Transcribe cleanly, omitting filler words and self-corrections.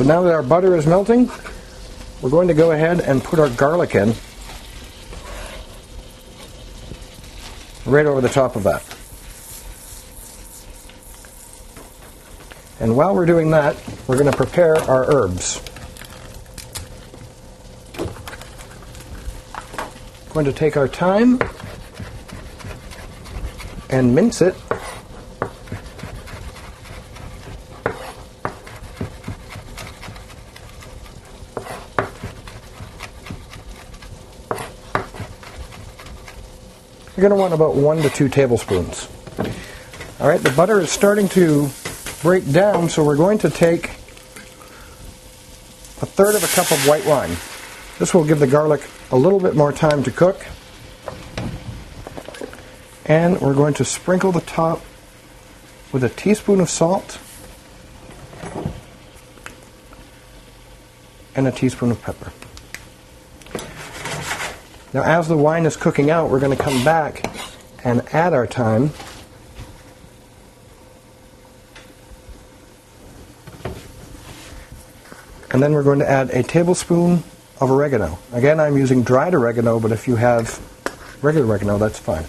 So now that our butter is melting, we're going to go ahead and put our garlic in right over the top of that. And while we're doing that, we're going to prepare our herbs. Going to take our thyme and mince it. You're going to want about 1 to 2 tablespoons. All right, the butter is starting to break down, so we're going to take 1/3 of a cup of white wine. This will give the garlic a little bit more time to cook. And we're going to sprinkle the top with a teaspoon of salt and a teaspoon of pepper. Now, as the wine is cooking out, we're going to come back and add our thyme. And then we're going to add a tablespoon of oregano. Again, I'm using dried oregano, but if you have regular oregano, that's fine.